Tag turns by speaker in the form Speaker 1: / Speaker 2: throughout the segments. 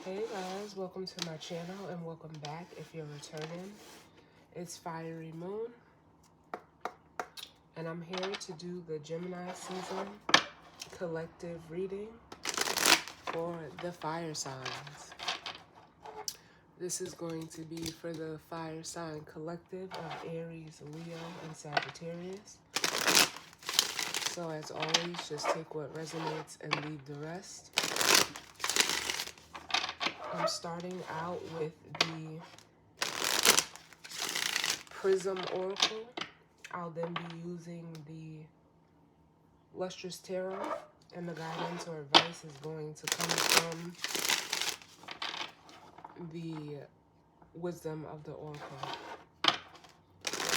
Speaker 1: Hey guys, welcome to my channel and welcome back if you're returning. It's Fiery Moon and I'm here to do the Gemini season collective reading for the fire signs. This is going to be for the fire sign collective of Aries, Leo, and Sagittarius. So as always, just take what resonates and leave the rest. I'm starting out with the Prism Oracle. I'll then be using the Lustrous Tarot, and the guidance or advice is going to come from the Wisdom of the Oracle.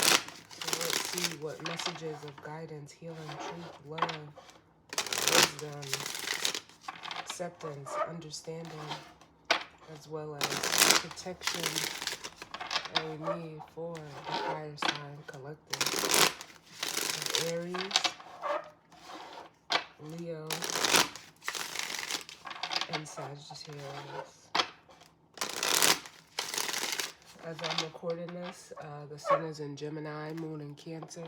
Speaker 1: So let's see what messages of guidance, healing, truth, love, wisdom, acceptance, understanding, as well as protection that we need for the fire sign collective of Aries, Leo, and Sagittarius. As I'm recording this, the sun is in Gemini, moon in Cancer.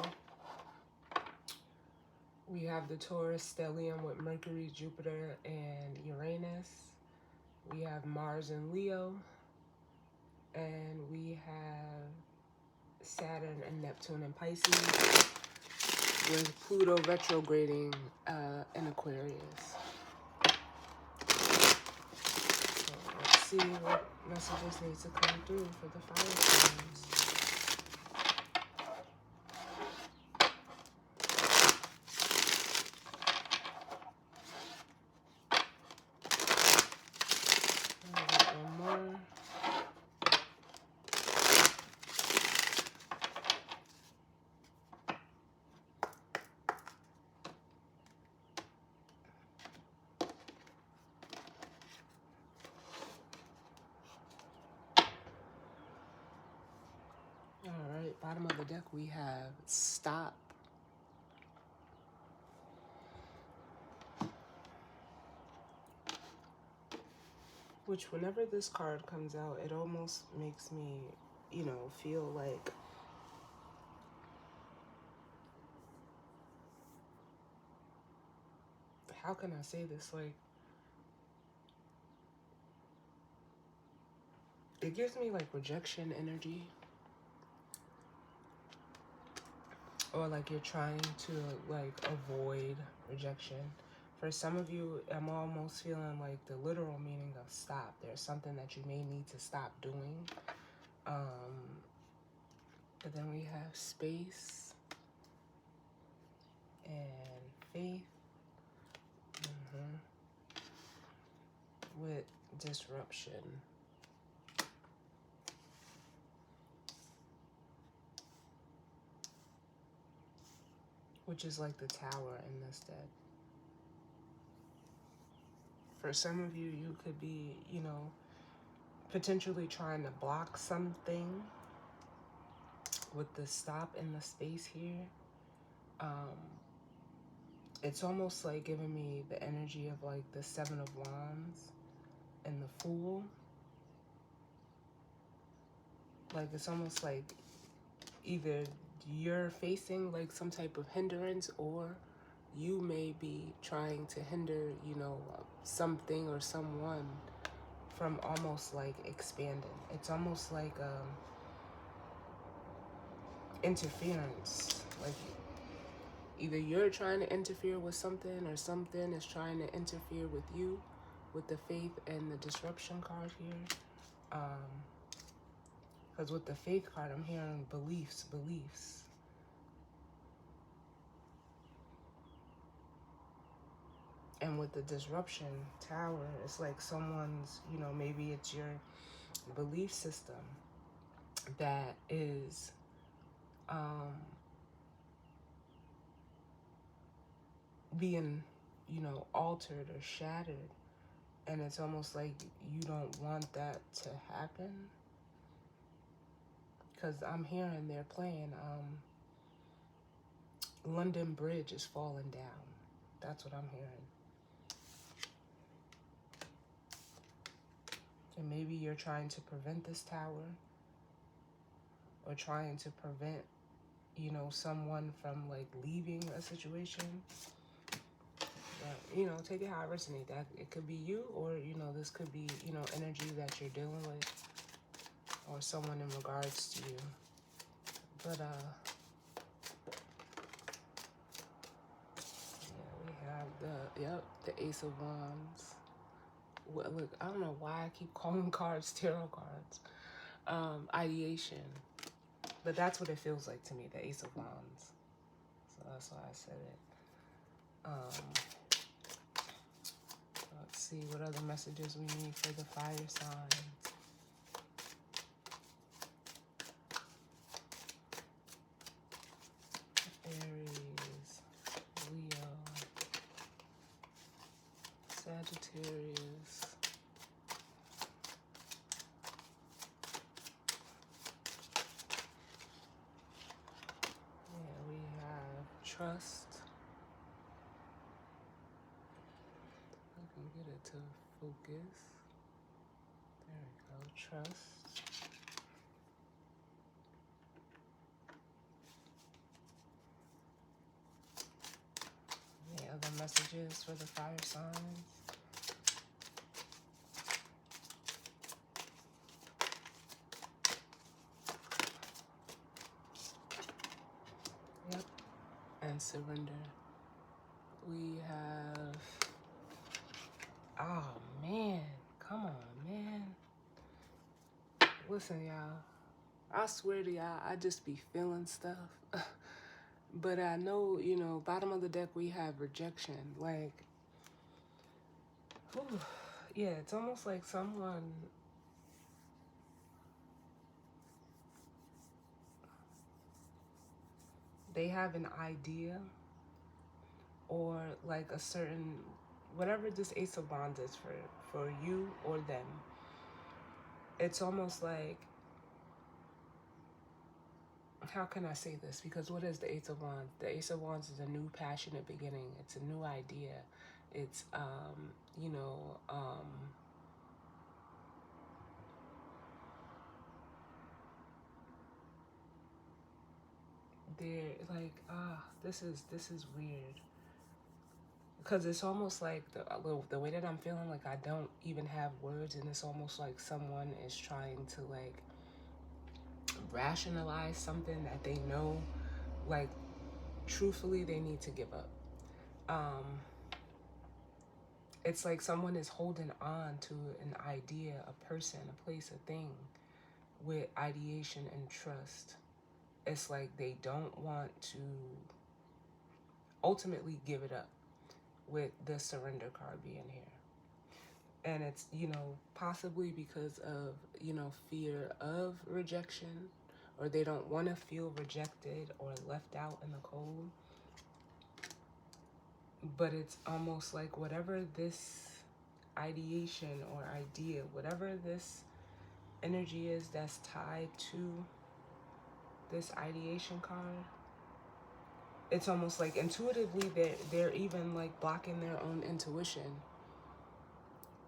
Speaker 1: We have the Taurus stellium with Mercury, Jupiter, and Uranus. We have Mars in Leo. And we have Saturn and Neptune in Pisces, with Pluto retrograding in Aquarius. So let's see what messages need to come through for the fire signs. One more. Alright, bottom of the deck we have Stop. Which whenever this card comes out, it almost makes me, feel like how can I say this? Like, it gives me like rejection energy. Or like you're trying to like avoid rejection. For some of you, I'm almost feeling like the literal meaning of stop. There's something that you may need to stop doing. But then we have space and faith with disruption. Which is like the Tower in this deck. For some of you, you could be, potentially trying to block something with the stop in the space here. It's almost like giving me the energy of like the Seven of Wands and the Fool. Like it's almost like either you're facing like some type of hindrance, or you may be trying to hinder, something or someone from almost like expanding. It's almost like interference. Like either you're trying to interfere with something or something is trying to interfere with you, with the faith and the disruption card here. Because with the faith card, I'm hearing beliefs. And with the disruption Tower, it's like someone's, maybe it's your belief system that is being, altered or shattered. And it's almost like you don't want that to happen. Because I'm hearing they're playing London Bridge is falling down. That's what I'm hearing. And maybe you're trying to prevent this tower, or trying to prevent, you know, someone from like leaving a situation. But, you know, take it how it resonates. That it could be you, or, you know, this could be, you know, energy that you're dealing with, or someone in regards to you. But yeah, we have the Ace of Wands. Well, look, I don't know why I keep calling cards tarot cards. Ideation. But that's what it feels like to me, the Ace of Wands. So that's why I said it. Let's see what other messages we need for the fire signs. Aries, Leo, Sagittarius, yeah, we have trust. I can get it to focus. There we go, trust. Any other messages for the fire signs? Yep, and surrender. We have, oh man, come on, man. Listen, y'all, I swear to y'all, I just be feeling stuff. But I know, you know, bottom of the deck, we have rejection. Like, whew, yeah, it's almost like someone, they have an idea, or like a certain, whatever this Ace of Wands is for you or them. It's almost like, how can I say this? Because what is the Ace of Wands? The Ace of Wands is a new passionate beginning. It's a new idea. It's, you know, they're like, this is weird. Because it's almost like the way that I'm feeling, like I don't even have words, and it's almost like someone is trying to like rationalize something that they know, like truthfully they need to give up. It's like someone is holding on to an idea, a person, a place, a thing with ideation and trust. It's like they don't want to ultimately give it up, with the surrender card being here. And it's, you know, possibly because of, you know, fear of rejection, or they don't want to feel rejected or left out in the cold. But it's almost like whatever this ideation or idea, whatever this energy is that's tied to this ideation card, it's almost like intuitively they're even like blocking their own intuition.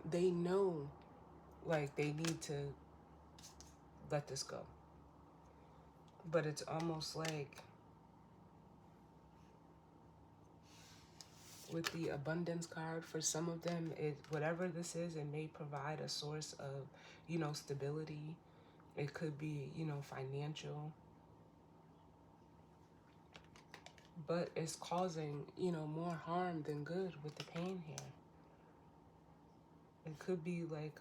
Speaker 1: They know like they need to let this go. But it's almost like with the abundance card, for some of them, it, whatever this is, it may provide a source of, you know, stability. It could be, you know, financial. But it's causing, you know, more harm than good with the pain here. It could be like,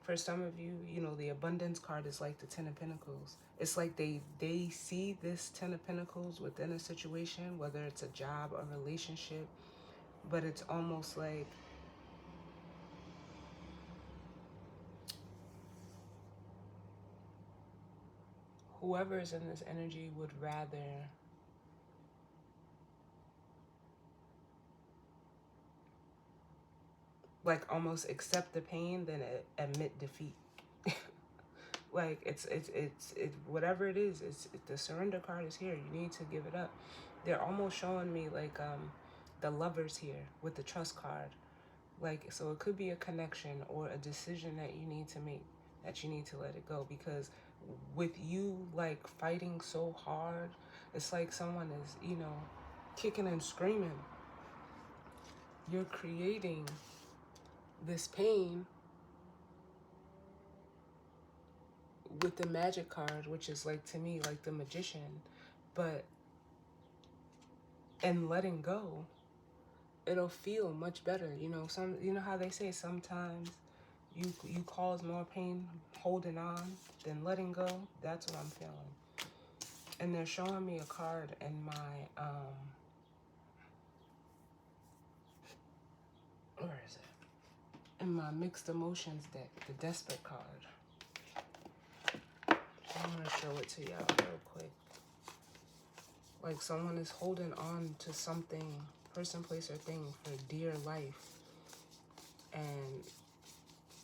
Speaker 1: for some of you, you know, the abundance card is like the Ten of Pentacles. It's like they see this Ten of Pentacles within a situation, whether it's a job, a relationship, but it's almost like whoever is in this energy would rather like almost accept the pain than admit defeat. Like it's whatever it is, the surrender card is here. You need to give it up. They're almost showing me like the Lovers here with the trust card. Like, so it could be a connection or a decision that you need to make, that you need to let it go. Because with you, like, fighting so hard, it's like someone is, you know, kicking and screaming. You're creating this pain with the Magic card, which is, like, to me, like the Magician. But and letting go, it'll feel much better. You know, you know how they say sometimes you cause more pain holding on than letting go. That's what I'm feeling. And they're showing me a card in my where is it? In my mixed emotions deck, the Desperate card. I'm gonna show it to y'all real quick. Like someone is holding on to something, person, place, or thing for dear life. And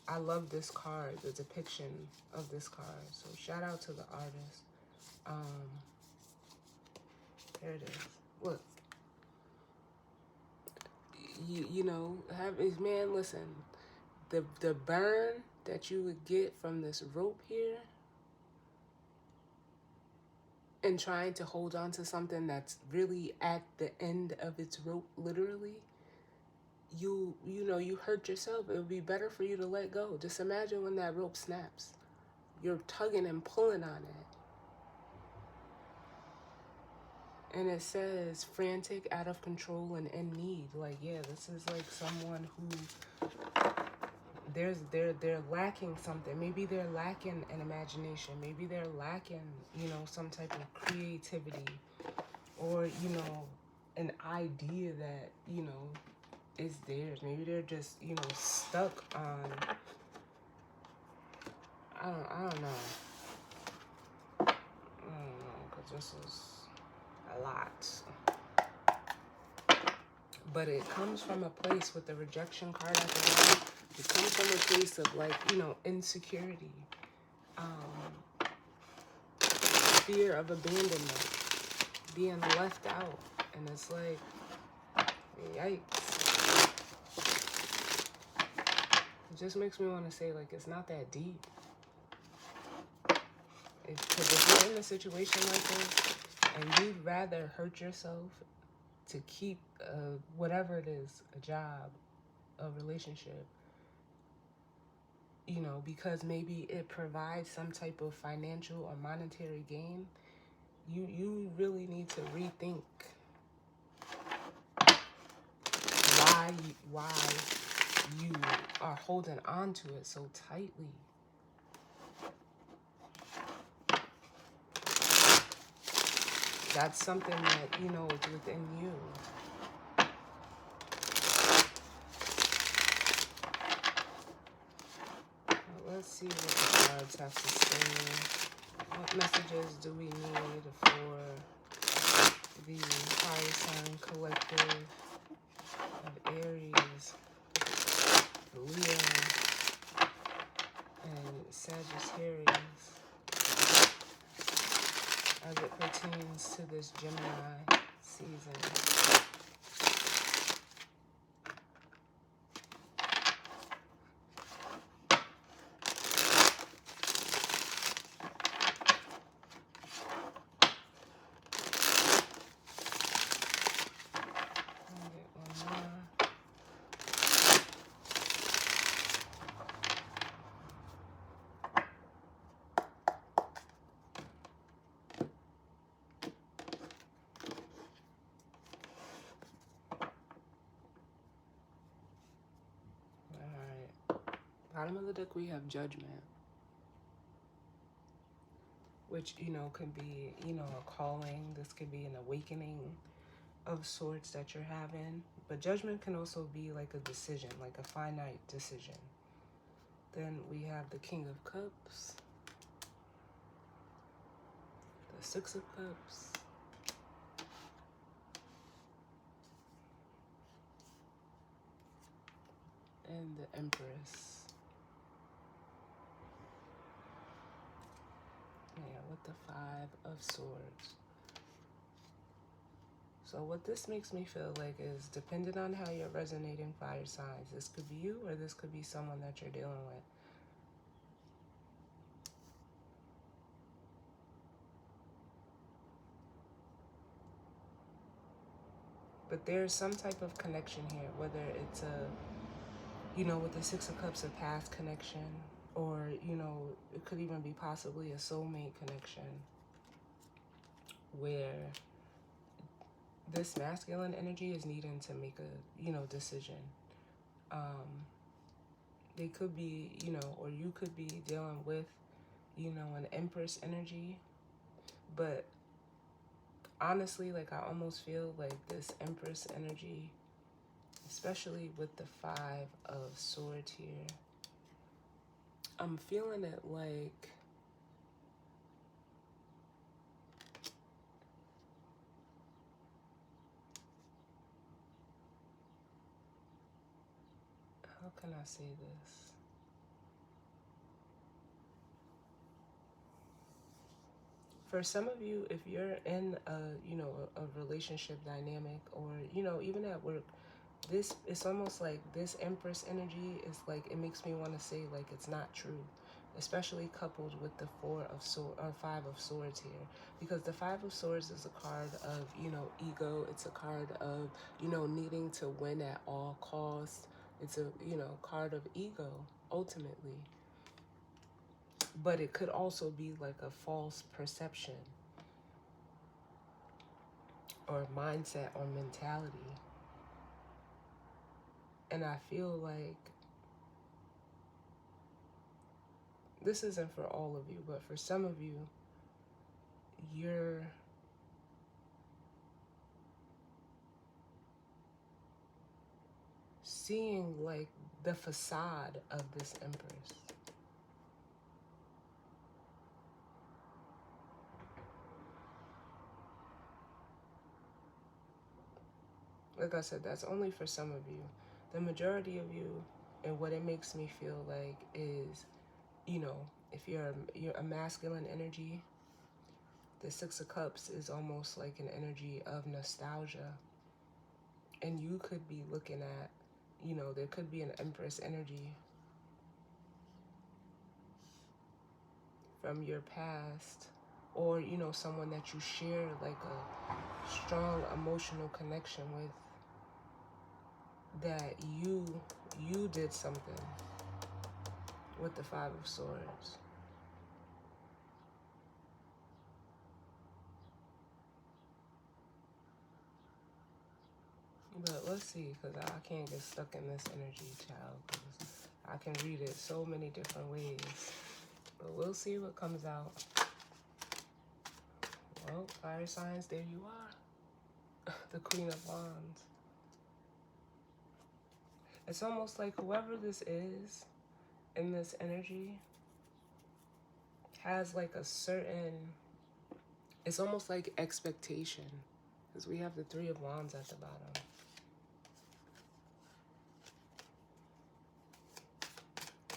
Speaker 1: I love this card, the depiction of this card. So shout out to the artist. There it is. Look. You know, man, listen. The burn that you would get from this rope here and trying to hold on to something that's really at the end of its rope, literally, you know, you hurt yourself. It would be better for you to let go. Just imagine when that rope snaps. You're tugging and pulling on it. And it says frantic, out of control, and in need. Like, yeah, this is like someone who they're lacking something. Maybe they're lacking an imagination. Maybe they're lacking, you know, some type of creativity, or, you know, an idea that, you know, is theirs. Maybe they're just, you know, stuck on, I don't know, because this is a lot. But it comes from a place with the rejection card at the bottom. It comes from a place of, like, you know, insecurity, fear of abandonment, being left out. And it's like, yikes. It just makes me want to say, like, it's not that deep. Because if you're in a situation like this and you'd rather hurt yourself to keep whatever it is, a job, a relationship, you know, because maybe it provides some type of financial or monetary gain, you really need to rethink why you are holding on to it so tightly. That's something that, you know, is within you. Let's see what the cards have to say. What messages do we need for the fire sign collective of Aries, Leo, and Sagittarius as it pertains to this Gemini season? Bottom of the deck, we have Judgment, which, you know, could be, you know, a calling. This could be an awakening of sorts that you're having. But Judgment can also be like a decision, like a finite decision. Then we have the King of Cups, the Six of Cups, and the Empress. Yeah, with the Five of Swords. So what this makes me feel like is, depending on how you're resonating fire signs, this could be you or this could be someone that you're dealing with. But there's some type of connection here, whether it's with the Six of Cups, a past connection, or, it could even be possibly a soulmate connection where this masculine energy is needing to make a, decision. They could be, or you could be dealing with, an Empress energy. But honestly, like, I almost feel like this Empress energy, especially with the Five of Swords here, I'm feeling it like how can I say this? For some of you, if you're in a relationship dynamic, or, even at work, it's almost like this Empress energy is like, it makes me want to say like it's not true, especially coupled with the Five of Swords here, because the Five of Swords is a card of, ego. It's a card of, needing to win at all costs. It's a, card of ego, ultimately. But it could also be like a false perception or mindset or mentality. And I feel like this isn't for all of you, but for some of you, you're seeing like the facade of this Empress. Like I said, that's only for some of you. The majority of you, and what it makes me feel like is, if you're a masculine energy, the Six of Cups is almost like an energy of nostalgia. And you could be looking at, there could be an Empress energy from your past, or, someone that you share like a strong emotional connection with, that you did something with the Five of Swords. But let's see, because I can't get stuck in this energy, child, because I can read it so many different ways. But we'll see what comes out. Well, fire signs, there you are. The Queen of Wands. It's almost like whoever this is in this energy has like a certain, it's almost like expectation, because we have the Three of Wands at the bottom.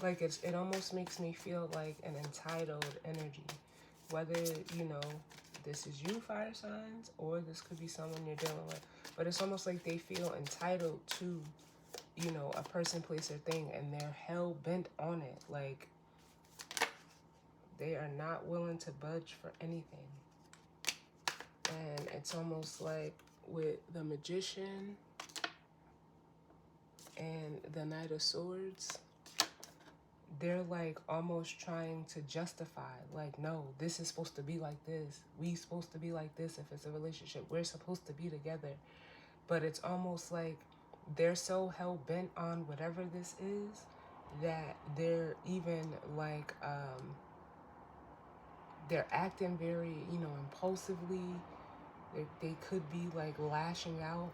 Speaker 1: Like it almost makes me feel like an entitled energy. Whether, this is you, fire signs, or this could be someone you're dealing with. But it's almost like they feel entitled to, a person, place, or thing, and they're hell-bent on it. Like, they are not willing to budge for anything. And it's almost like with the Magician and the Knight of Swords, they're like almost trying to justify, like, no, this is supposed to be like this. We supposed to be like this. If it's a relationship, we're supposed to be together. But it's almost like they're so hell-bent on whatever this is that they're even like, they're acting very, impulsively. They could be like lashing out.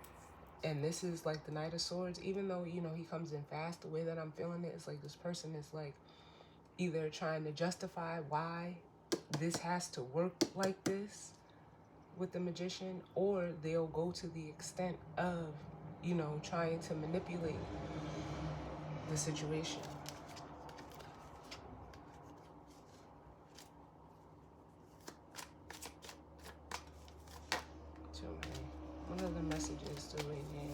Speaker 1: And this is like the Knight of Swords, even though, he comes in fast, the way that I'm feeling it is like this person is like either trying to justify why this has to work like this with the Magician, or they'll go to the extent of, trying to manipulate the situation. Too many. are the messages to ring in?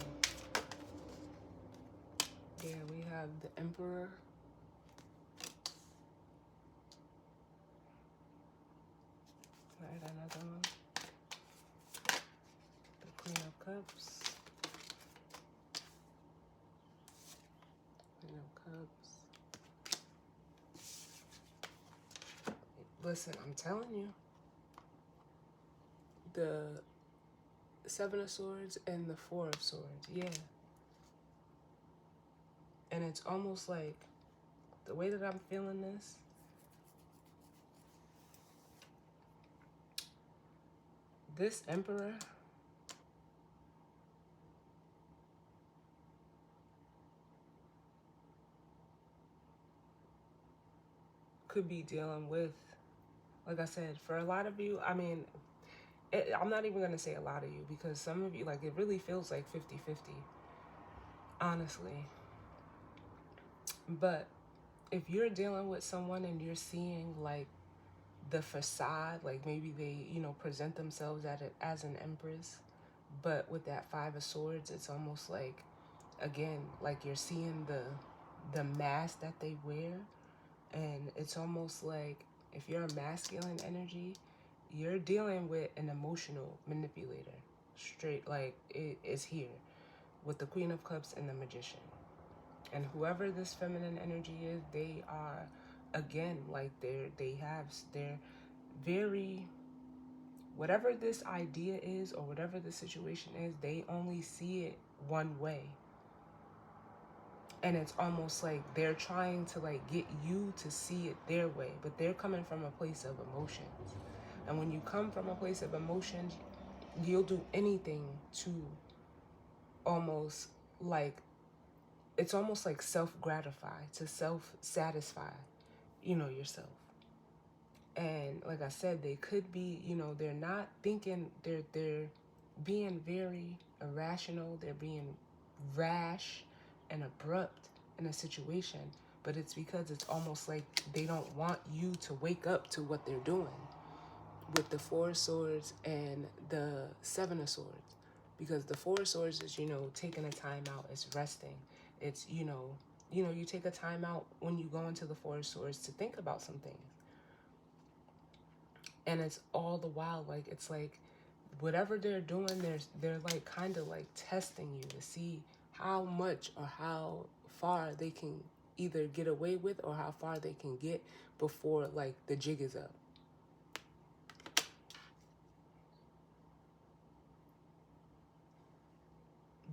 Speaker 1: Yeah, we have the Emperor. Right, another one. The Queen of Cups. Queen of Cups. Listen, I'm telling you. The Seven of Swords and the Four of Swords. Yeah. And it's almost like the way that I'm feeling this. This Emperor could be dealing with, like I said, for a lot of you, I mean, I'm not even going to say a lot of you, because some of you, like, it really feels like 50-50, honestly. But if you're dealing with someone and you're seeing, like, the facade, like maybe they, you know, present themselves as an empress, but with that Five of Swords, it's almost like, again, like you're seeing the mask that they wear, and it's almost like if you're a masculine energy, you're dealing with an emotional manipulator. Straight, like, it is here with the Queen of Cups and the Magician. And whoever this feminine energy is, they are, again, like they're very, whatever this idea is or whatever the situation is, they only see it one way. And it's almost like they're trying to, like, get you to see it their way, but they're coming from a place of emotions. And when you come from a place of emotions, you'll do anything to almost, like, it's almost like self-gratify, to self-satisfy, you know, yourself. And like I said, they could be, you know, they're not thinking, they're being very irrational, they're being rash and abrupt in a situation, but it's because it's almost like they don't want you to wake up to what they're doing with the Four of Swords and the Seven of Swords. Because the Four of Swords is, you know, taking a time out, it's resting. It's, you know, you take a time out when you go into the Four of Swords to think about some things. And it's all the while, like, it's like whatever they're doing, they're like kind of like testing you to see how much or how far they can either get away with or how far they can get before, like, the jig is up.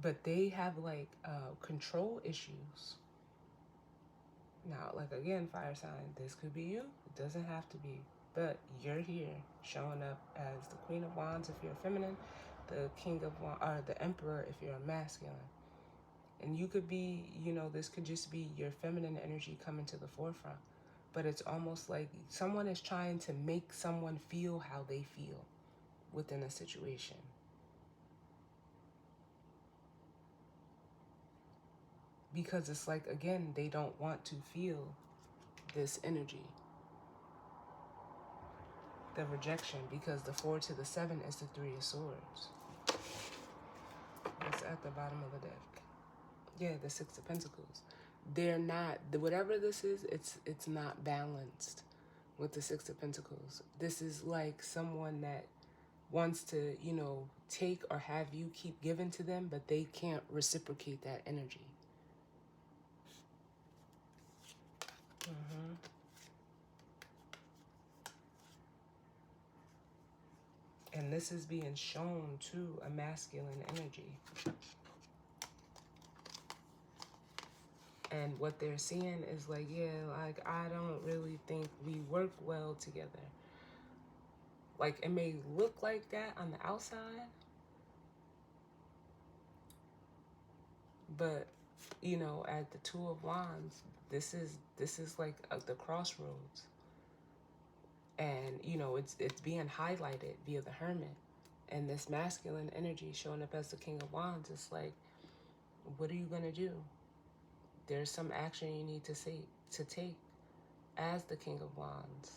Speaker 1: But they have, like, control issues. Now, like, again, fire sign, this could be you. It doesn't have to be. But you're here showing up as the Queen of Wands if you're feminine, the King of Wands, or the Emperor if you're a masculine. And you could be, you know, this could just be your feminine energy coming to the forefront. But it's almost like someone is trying to make someone feel how they feel within a situation. Because it's like, again, they don't want to feel this energy. The rejection, because the 4 to the 7 is the 3 of Swords. It's at the bottom of the deck. Yeah, the 6 of Pentacles. They're not, whatever this is, it's not balanced with the 6 of Pentacles. This is like someone that wants to, you know, take or have you keep giving to them, but they can't reciprocate that energy. And this is being shown to a masculine energy. And what they're seeing is like, yeah, like, I don't really think we work well together. Like, it may look like that on the outside, but, you know, at the Two of Wands, this is like the crossroads. And, you know, it's being highlighted via the Hermit. And this masculine energy showing up as the King of Wands, it's like, what are you going to do? There's some action you need to take as the King of Wands.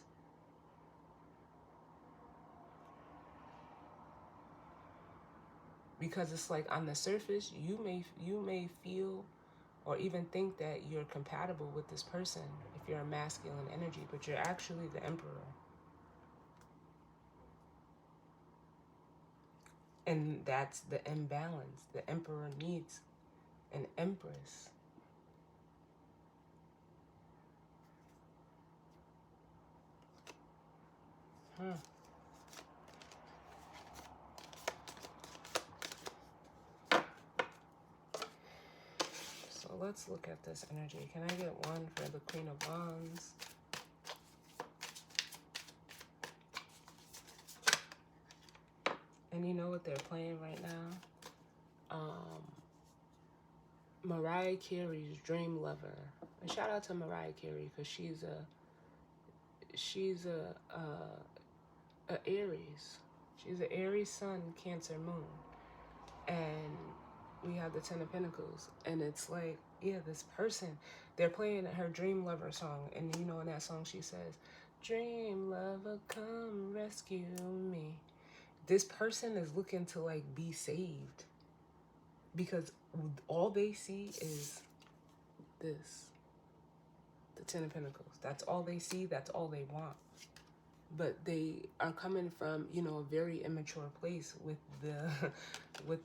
Speaker 1: Because it's like on the surface, you may feel or even think that you're compatible with this person if you're a masculine energy, but you're actually the emperor. And that's the imbalance. The emperor needs an empress. So let's look at this energy. Can I get one for the Queen of Wands? And you know what they're playing right now? Mariah Carey's Dream Lover. And shout out to Mariah Carey because she's a Aries. She's an Aries sun, Cancer moon. And we have the Ten of Pentacles. And it's like, yeah, this person, they're playing her Dream Lover song. And you know in that song she says, "Dream lover, come rescue me." This person is looking to like be saved. Because all they see is this. The Ten of Pentacles. That's all they see. That's all they want. But they are coming from, you know, a very immature place with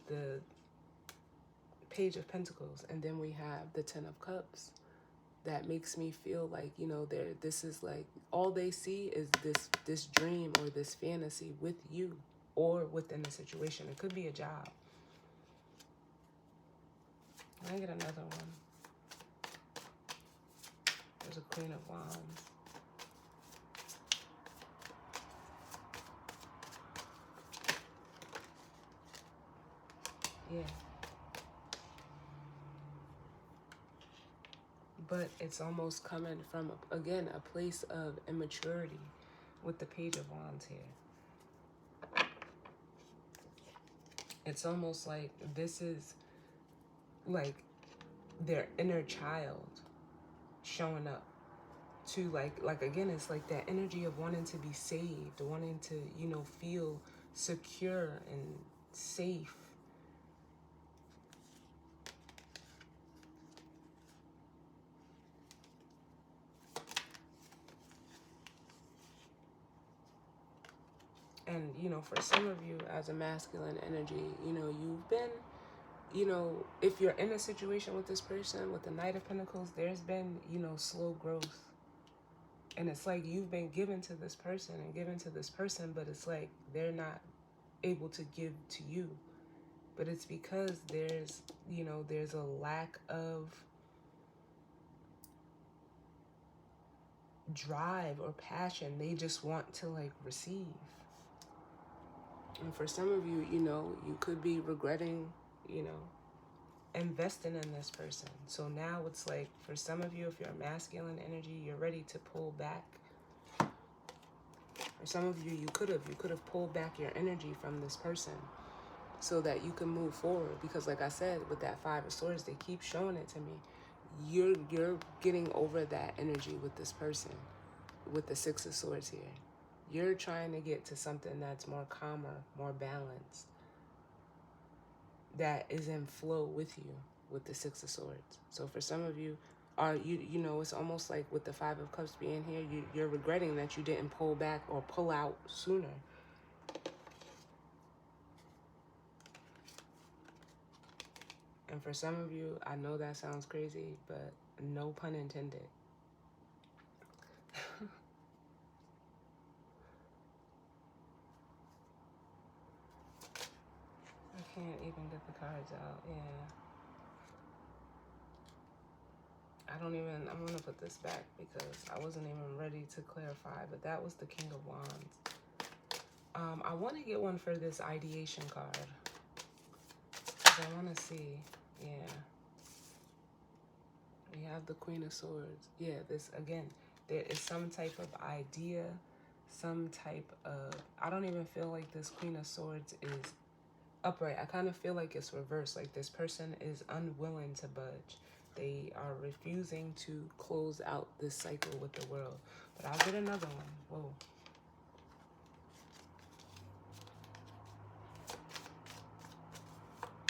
Speaker 1: the Page of Pentacles. And then we have the Ten of Cups. That makes me feel like, you know, this is like all they see is this dream or this fantasy with you or within the situation. It could be a job. Can I get another one? There's a Queen of Wands. Yeah. But it's almost coming from, again, a place of immaturity with the Page of Wands here. It's almost like this is like their inner child showing up to like again, it's like that energy of wanting to be saved, wanting to, you know, feel secure and safe. And, you know, for some of you as a masculine energy, you know, you've been, you know, if you're in a situation with this person, with the Knight of Pentacles, there's been, you know, slow growth. And it's like you've been given to this person and given to this person, but it's like they're not able to give to you. But it's because there's, you know, there's a lack of drive or passion. They just want to like receive. And for some of you, you know, you could be regretting, you know, investing in this person. So now it's like, for some of you, if you're a masculine energy, you're ready to pull back. For some of you, you could have pulled back your energy from this person so that you can move forward. Because like I said, with that Five of Swords, they keep showing it to me. You're getting over that energy with this person, with the Six of Swords here. You're trying to get to something that's more calmer, more balanced, that is in flow with you, with the Six of Swords. So for some of you, you know, it's almost like with the Five of Cups being here, you're regretting that you didn't pull back or pull out sooner. And for some of you, I know that sounds crazy, but no pun intended. I can't even get the cards out. Yeah. I'm going to put this back because I wasn't even ready to clarify, but that was the King of Wands. I want to get one for this ideation card. Because I want to see, yeah. We have the Queen of Swords. Yeah, this, again, there is some type of idea, some type of, I don't even feel like this Queen of Swords is upright. I kind of feel like it's reversed. Like this person is unwilling to budge. They are refusing to close out this cycle with the world. But I'll get another one. Whoa.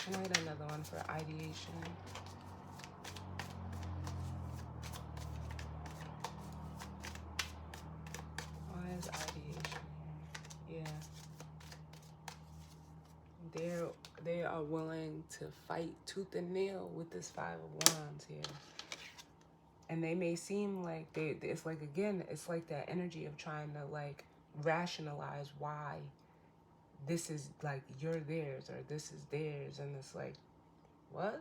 Speaker 1: Can I get another one for ideation? Why is ideation here? Yeah. They are willing to fight tooth and nail with this Five of Wands here. And they may seem like it's like, again, it's like that energy of trying to like rationalize why this is like you're theirs or this is theirs. And it's like, what?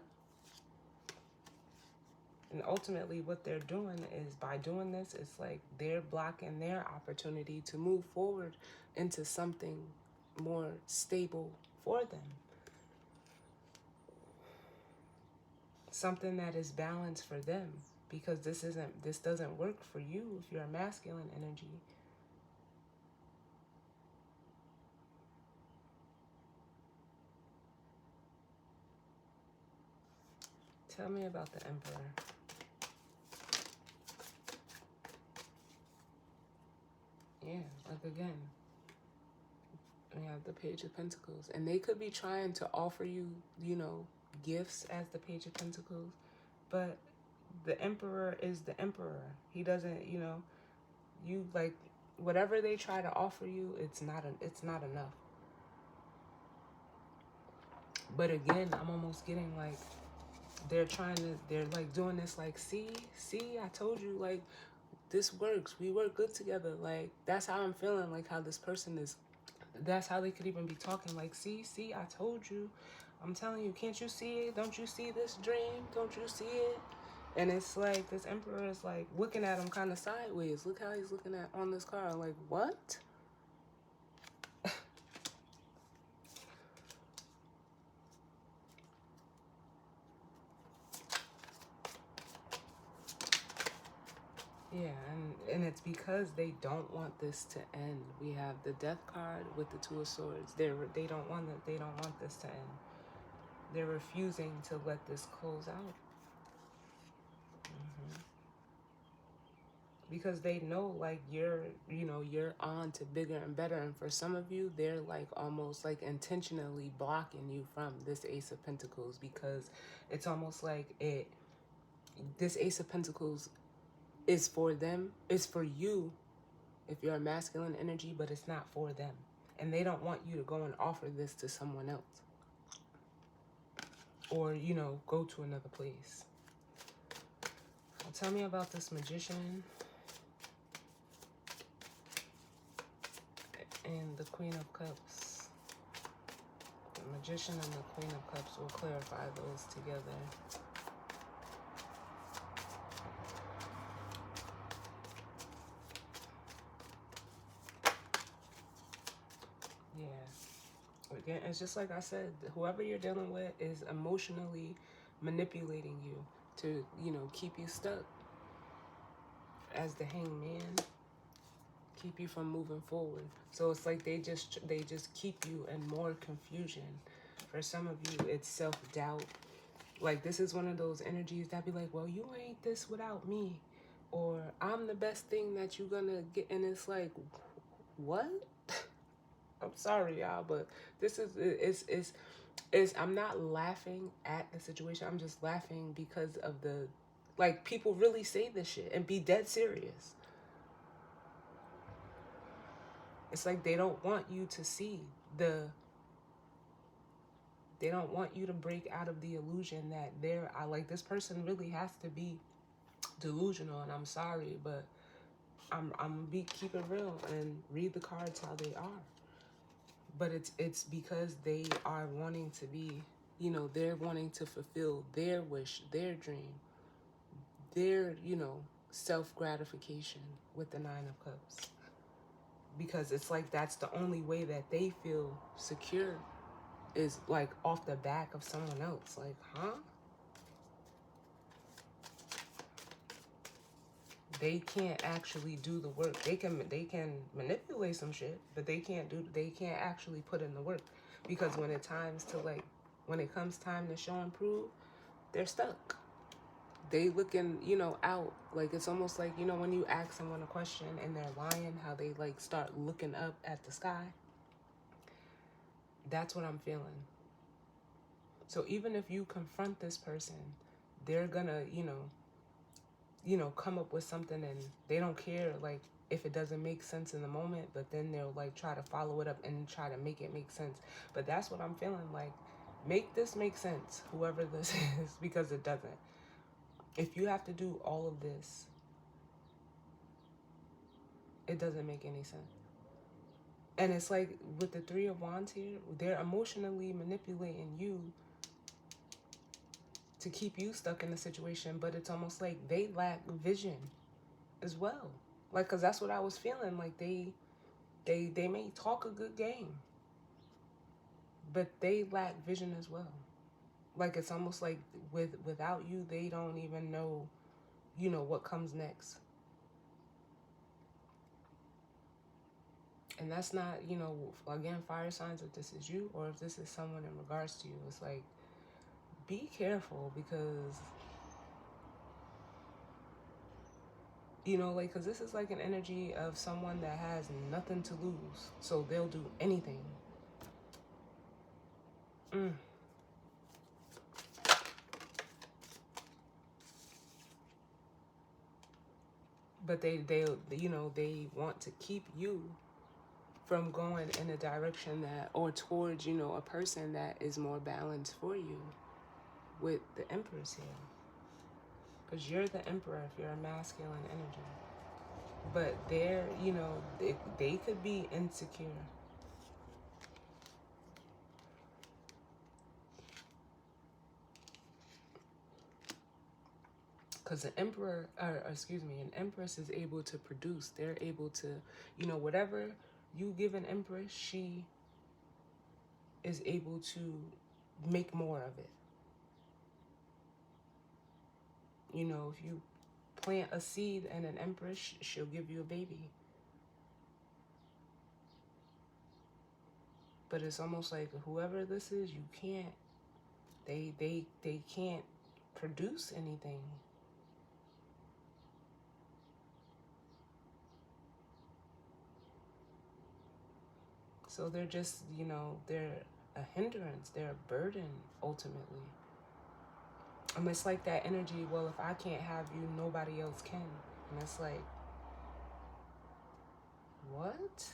Speaker 1: And ultimately what they're doing is, by doing this, it's like they're blocking their opportunity to move forward into something more stable for them. Something that is balanced for them. Because this doesn't work for you if you're a masculine energy. Tell me about the Emperor. Yeah, like again, we have the Page of Pentacles. And they could be trying to offer you, you know, gifts as the Page of Pentacles. But the Emperor is the Emperor. He doesn't, you know, you like, whatever they try to offer you, it's not enough. But again, I'm almost getting like, they're like doing this like, see, I told you, like, this works. We work good together. Like, that's how I'm feeling, like how this person is. That's how they could even be talking, like, see, I told you. I'm telling you, can't you see it? Don't you see this dream? Don't you see it? And it's like, this Emperor is like looking at him kind of sideways. Look how he's looking at on this card. Like, what? Yeah, and it's because they don't want this to end. We have the Death card with the Two of Swords. They don't want this to end. They're refusing to let this close out. Because they know, like, you're on to bigger and better. And for some of you, they're like almost like intentionally blocking you from this Ace of Pentacles, because it's almost like this Ace of Pentacles is for them, is for you if you're a masculine energy, but it's not for them. And they don't want you to go and offer this to someone else. Or, you know, go to another place. Well, tell me about this Magician and the Queen of Cups. The Magician and the Queen of Cups, will clarify those together. Yeah. Again, it's just like I said, whoever you're dealing with is emotionally manipulating you to, you know, keep you stuck. As the Hangman, keep you from moving forward. So it's like they just keep you in more confusion. For some of you, it's self-doubt. Like, this is one of those energies that be like, well, you ain't this without me, or I'm the best thing that you're gonna get. And it's like, what? I'm sorry, y'all, but this is I'm not laughing at the situation. I'm just laughing because of the, like, people really say this shit and be dead serious. It's like they don't want you to see they don't want you to break out of the illusion that like, this person really has to be delusional. And I'm sorry, but I'm keep it real and read the cards how they are. But it's because they are wanting to be, you know, they're wanting to fulfill their wish, their dream, their, you know, self-gratification with the Nine of Cups. Because it's like that's the only way that they feel secure, is like off the back of someone else. Like, huh? They can't actually do the work. They can manipulate some shit, but they can't actually put in the work. Because when it comes time to show and prove, they're stuck. They looking, you know, out. Like, it's almost like, you know, when you ask someone a question and they're lying, how they like start looking up at the sky. That's what I'm feeling. So even if you confront this person, they're gonna, come up with something, and they don't care, like, if it doesn't make sense in the moment, but then they'll, like, try to follow it up and try to make it make sense. But that's what I'm feeling like. Make this make sense, whoever this is, because it doesn't. If you have to do all of this, it doesn't make any sense. And it's like with the Three of Wands here, they're emotionally manipulating you to keep you stuck in a situation, but it's almost like they lack vision as well. Like, because that's what I was feeling. Like, they may talk a good game, but they lack vision as well. Like, it's almost like without you, they don't even know, what comes next. And that's not, again, fire signs, if this is you or if this is someone in regards to you, it's like, be careful, because, like, because this is like an energy of someone that has nothing to lose. So they'll do anything. But they want to keep you from going in a direction that, or towards, a person that is more balanced for you, with the Empress here. Because you're the Emperor if you're a masculine energy. But they're, they could be insecure. Because an Empress is able to produce. They're able to, whatever you give an Empress, she is able to make more of it. If you plant a seed in an Empress, she'll give you a baby. But it's almost like whoever this is, you can't, they can't produce anything. So they're just, they're a hindrance. They're a burden, ultimately. And it's like that energy, well, if I can't have you, nobody else can. And it's like, what?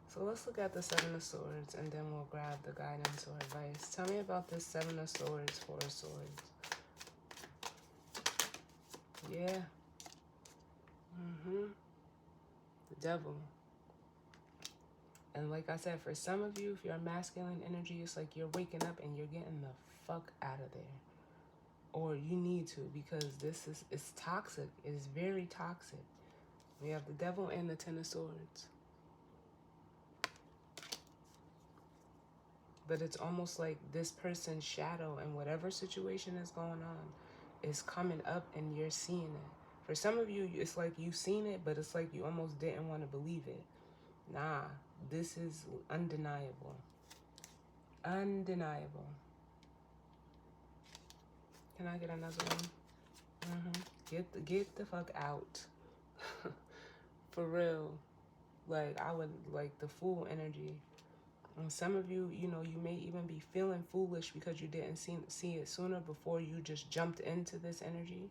Speaker 1: So let's look at the Seven of Swords, and then we'll grab the guidance or advice. Tell me about this Seven of Swords, Four of Swords. Yeah. The Devil. And like I said, for some of you, if you're a masculine energy, it's like you're waking up and you're getting the fuck out of there. Or you need to, because it's toxic. It is very toxic. We have the Devil and the Ten of Swords. But it's almost like this person's shadow, and whatever situation is going on is coming up and you're seeing it. For some of you, it's like you've seen it, but it's like you almost didn't want to believe it. Nah, this is undeniable. Undeniable. Can I get another one? Get the fuck out. For real. Like, I would, like, the Fool energy. And some of you, you may even be feeling foolish because you didn't see it sooner, before you just jumped into this energy.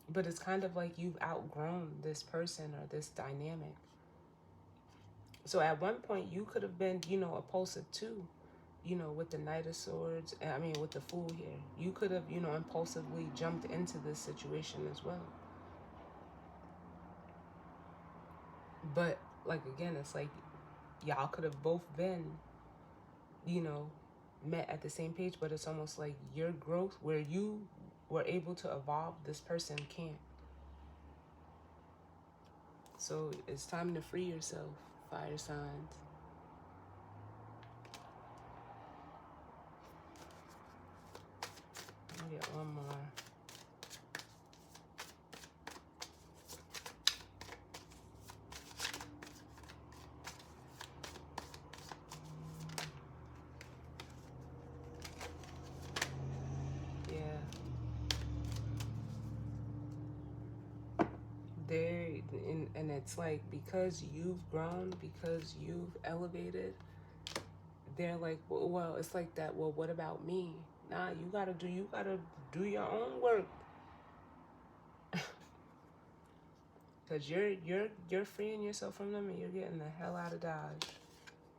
Speaker 1: But it's kind of like you've outgrown this person or this dynamic. So at one point, you could have been, impulsive too, with the Knight of Swords. I mean, with the Fool here. You could have, impulsively jumped into this situation as well. But, like, again, it's like y'all could have both been, met at the same page, but it's almost like your growth, where you were able to evolve, this person can't. So it's time to free yourself, fire signs. I'll get one more. And it's like, because you've grown, because you've elevated, they're like, well, it's like that. Well, what about me? Nah, you gotta do your own work. Cause you're freeing yourself from them and you're getting the hell out of Dodge.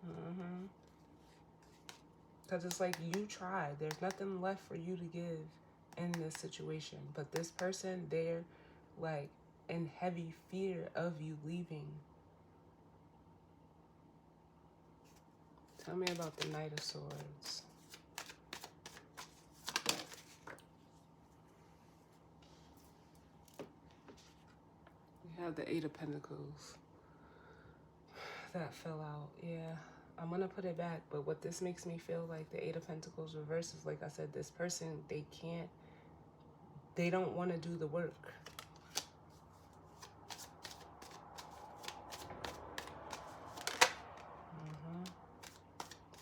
Speaker 1: Mm-hmm. Cause it's like you tried. There's nothing left for you to give in this situation. But this person, they're like in heavy fear of you leaving. Tell me about the Knight of Swords. You have the Eight of Pentacles. That fell out, yeah. I'm gonna put it back, but what this makes me feel like, the Eight of Pentacles reverse, is like I said, this person, they don't want to do the work.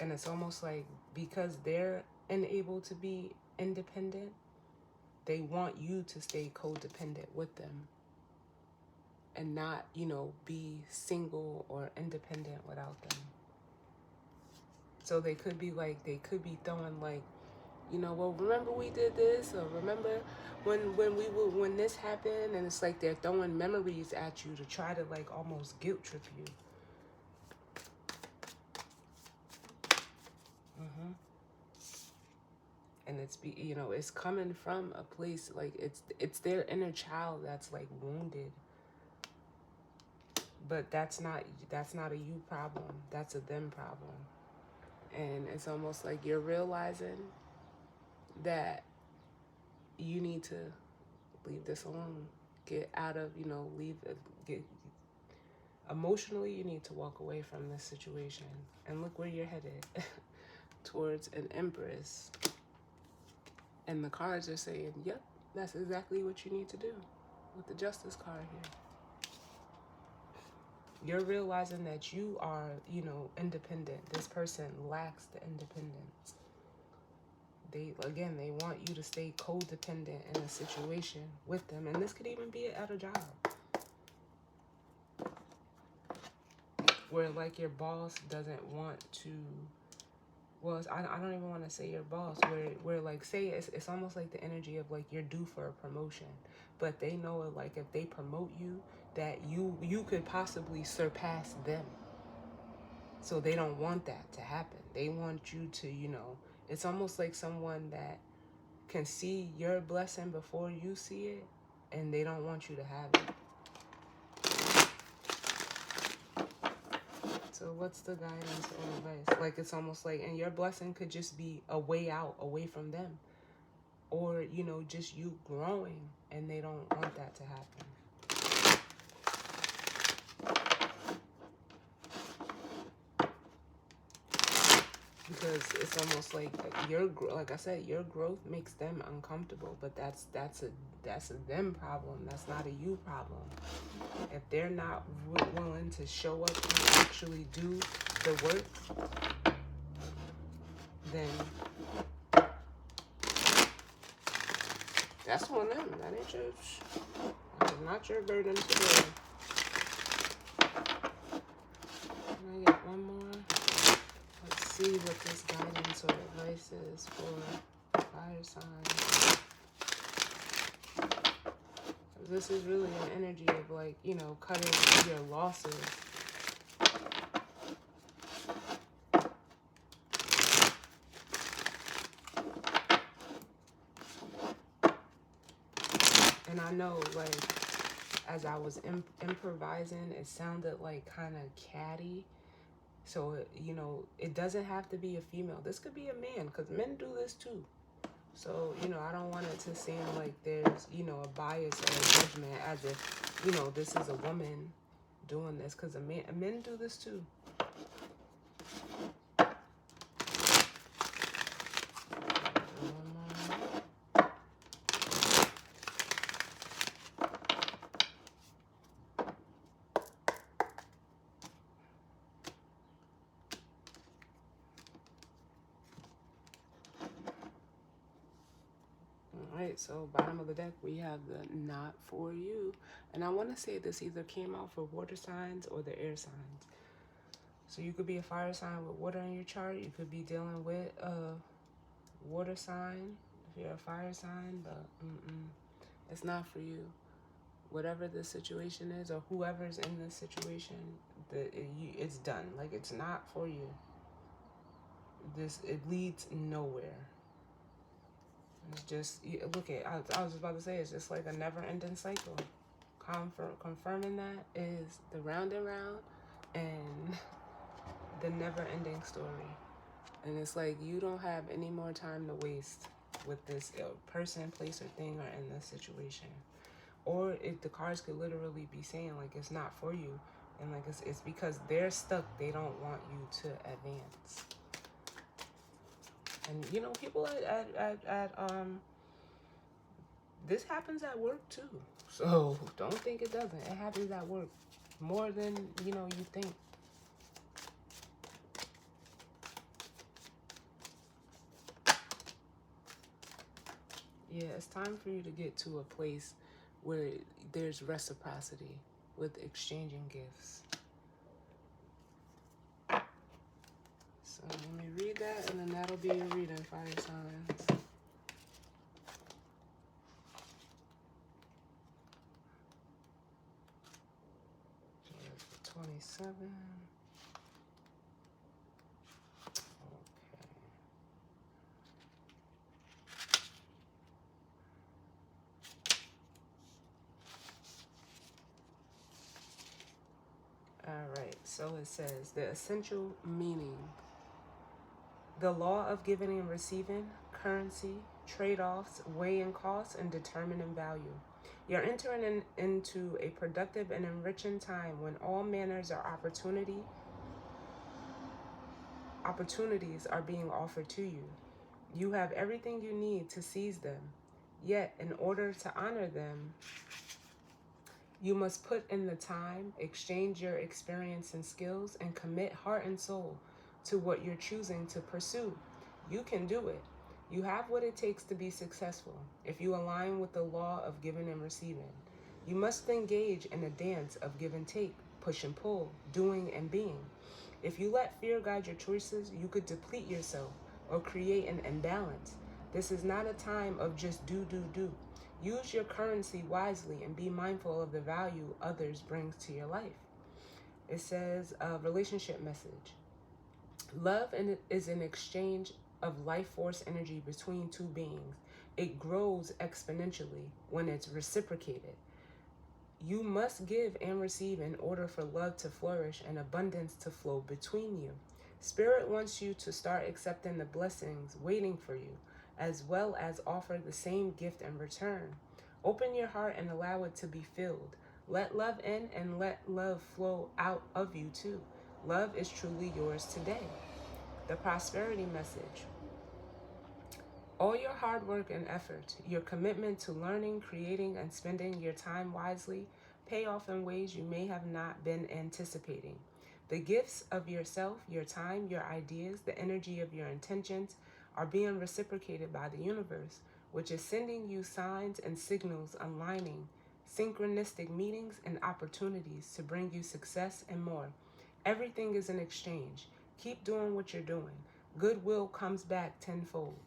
Speaker 1: And it's almost like because they're unable to be independent, they want you to stay codependent with them and not, be single or independent without them. So they could be throwing like, well, remember we did this, or remember when this happened, and it's like they're throwing memories at you to try to like almost guilt trip you. And it's coming from a place like it's their inner child that's like wounded. But that's not a you problem. That's a them problem. And it's almost like you're realizing that you need to leave this alone. Get out of, get emotionally, you need to walk away from this situation. And look where you're headed. Towards an Empress. And the cards are saying, yep, that's exactly what you need to do. With the Justice card here. You're realizing that you are, independent. This person lacks the independence. They want you to stay codependent in a situation with them. And this could even be at a job. Where, like, your boss doesn't want to... Well, I don't even want to say your boss. Where like, say, it's almost like the energy of, like, you're due for a promotion. But they know, like, if they promote you, that you could possibly surpass them. So they don't want that to happen. They want you to, it's almost like someone that can see your blessing before you see it, and they don't want you to have it. So what's the guidance or advice? Like, it's almost like, and your blessing could just be a way out, away from them. Or, just you growing, and they don't want that to happen. Because it's almost like like I said, your growth makes them uncomfortable, but that's a them problem. That's not a you problem. If they're not willing to show up and actually do the work, then that's on them. That ain't yours. That is not your burden to bear. Can I get one more? Let's see what this guidance or advice is for fire signs. This is really an energy of, like, cutting your losses. And I know, like, as I was improvising, it sounded like kind of catty. So, it doesn't have to be a female. This could be a man, because men do this too. So, I don't want it to seem like there's, a bias or a judgment as if, this is a woman doing this, because men do this too. Alright, so bottom of the deck, we have the not for you. And I want to say this either came out for water signs or the air signs. So you could be a fire sign with water in your chart. You could be dealing with a water sign if you're a fire sign, but it's not for you. Whatever the situation is, or whoever's in this situation, it's done. Like, it's not for you. It leads nowhere. It's just, look at, I was about to say, it's just like a never-ending cycle. Confirming that is the round and round and the never-ending story. And it's like, you don't have any more time to waste with this person, place, or thing, or in this situation. Or if the cards could literally be saying, like, it's not for you. And, like, it's because they're stuck. They don't want you to advance. And, you know, people this happens at work, too. So don't think it doesn't. It happens at work more than, you know, you think. Yeah, it's time for you to get to a place where there's reciprocity with exchanging gifts. So let me read that, and then that'll be your reading, fire signs. 27. All right, so it says the essential meaning. The law of giving and receiving, currency, trade-offs, weighing costs, and determining value. You're entering into a productive and enriching time when all manners of opportunities are being offered to you. You have everything you need to seize them. Yet, in order to honor them, you must put in the time, exchange your experience and skills, and commit heart and soul to what you're choosing to pursue. You can do it. You have what it takes to be successful if you align with the law of giving and receiving. You must engage in a dance of give and take, push and pull, doing and being. If you let fear guide your choices, you could deplete yourself or create an imbalance. This is not a time of just do. Use your currency wisely and be mindful of the value others bring to your life. It says a relationship message. Love is an exchange of life force energy between two beings. It grows exponentially when it's reciprocated. You must give and receive in order for love to flourish and abundance to flow between you. Spirit wants you to start accepting the blessings waiting for you, as well as offer the same gift in return. Open your heart and allow it to be filled. Let love in and let love flow out of you too. Love is truly yours today. The prosperity message. All your hard work and effort, your commitment to learning, creating, and spending your time wisely pay off in ways you may have not been anticipating. The gifts of yourself, your time, your ideas, the energy of your intentions are being reciprocated by the universe, which is sending you signs and signals aligning, synchronistic meetings and opportunities to bring you success and more. Everything is an exchange. Keep doing what you're doing. Goodwill comes back tenfold.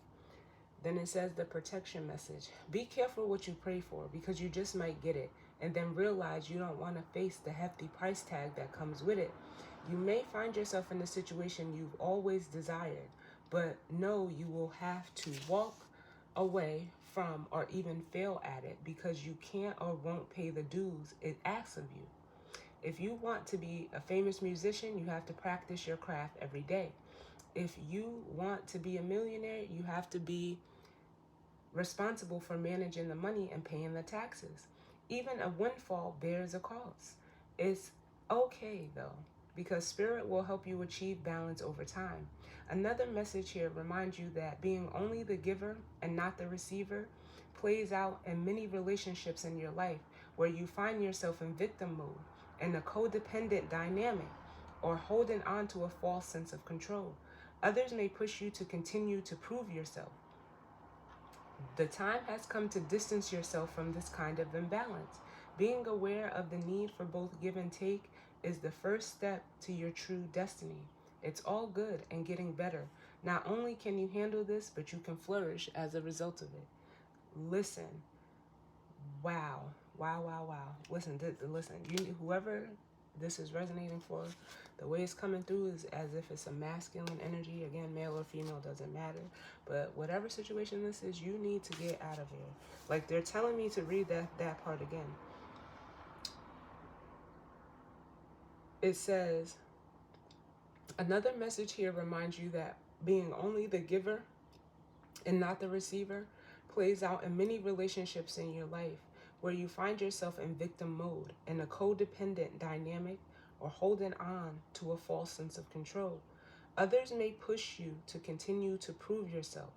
Speaker 1: Then it says the protection message. Be careful what you pray for because you just might get it and then realize you don't want to face the hefty price tag that comes with it. You may find yourself in a situation you've always desired, but know you will have to walk away from or even fail at it because you can't or won't pay the dues it asks of you. If you want to be a famous musician, you have to practice your craft every day. If you want to be a millionaire, you have to be responsible for managing the money and paying the taxes. Even a windfall bears a cost. It's okay though, because spirit will help you achieve balance over time. Another message here reminds you that being only the giver and not the receiver plays out in many relationships in your life where you find yourself in victim mode, in a codependent dynamic, or holding on to a false sense of control. Others may push you to continue to prove yourself. The time has come to distance yourself from this kind of imbalance. Being aware of the need for both give and take is the first step to your true destiny. It's all good and getting better. Not only can you handle this, but you can flourish as a result of it. Listen. Wow. Wow, wow, wow. Listen, listen. Whoever this is resonating for, the way it's coming through is as if it's a masculine energy. Again, male or female, doesn't matter. But whatever situation this is, you need to get out of here. Like, they're telling me to read that part again. It says, another message here reminds you that being only the giver and not the receiver plays out in many relationships in your life where you find yourself in victim mode, in a codependent dynamic, or holding on to a false sense of control. Others may push you to continue to prove yourself.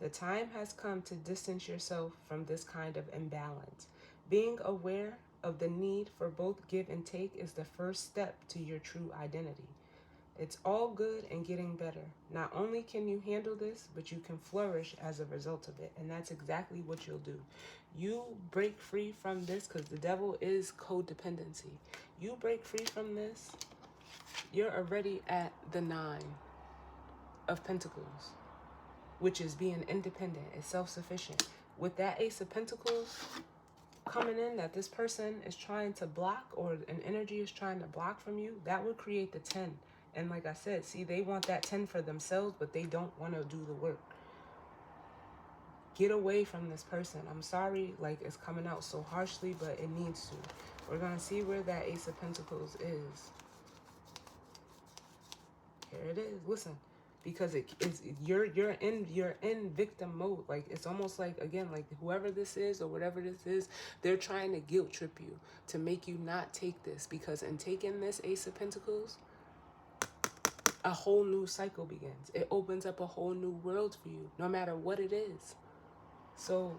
Speaker 1: The time has come to distance yourself from this kind of imbalance. Being aware of the need for both give and take is the first step to your true identity. It's all good and getting better. Not only can you handle this, but you can flourish as a result of it. And that's exactly what you'll do. You break free from this, because the devil is codependency. You break free from this, you're already at the 9 of Pentacles, which is being independent, it's self-sufficient. With that Ace of Pentacles coming in, that this person is trying to block, or an energy is trying to block from you, that would create the 10. And like I said, see, they want that 10 for themselves, but they don't want to do the work. Get away from this person. I'm sorry, like, it's coming out so harshly, but it needs to. We're going to see where that Ace of Pentacles is. Here it is. Listen, because you're in victim mode. Like, it's almost like, again, like whoever this is or whatever this is, they're trying to guilt trip you to make you not take this, because in taking this Ace of Pentacles, a whole new cycle begins. It opens up a whole new world for you, no matter what it is. So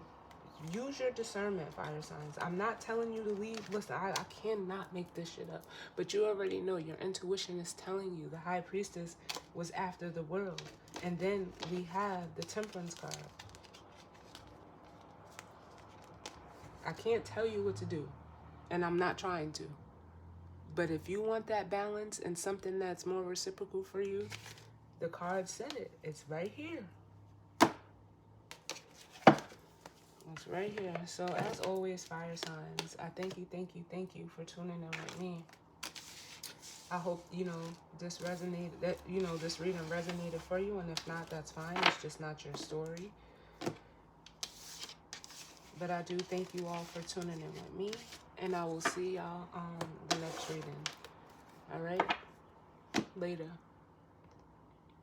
Speaker 1: use your discernment, fire signs. I'm not telling you to leave. Listen, I cannot make this shit up. But you already know, your intuition is telling you the High Priestess was after the world. And then we have the Temperance card. I can't tell you what to do, and I'm not trying to. But if you want that balance and something that's more reciprocal for you, the card said it. It's right here. It's right here. So as always, fire signs, I thank you for tuning in with me. I hope, this resonated, that, this reading resonated for you. And if not, that's fine. It's just not your story. But I do thank you all for tuning in with me. And I will see y'all on the next reading. All right? Later.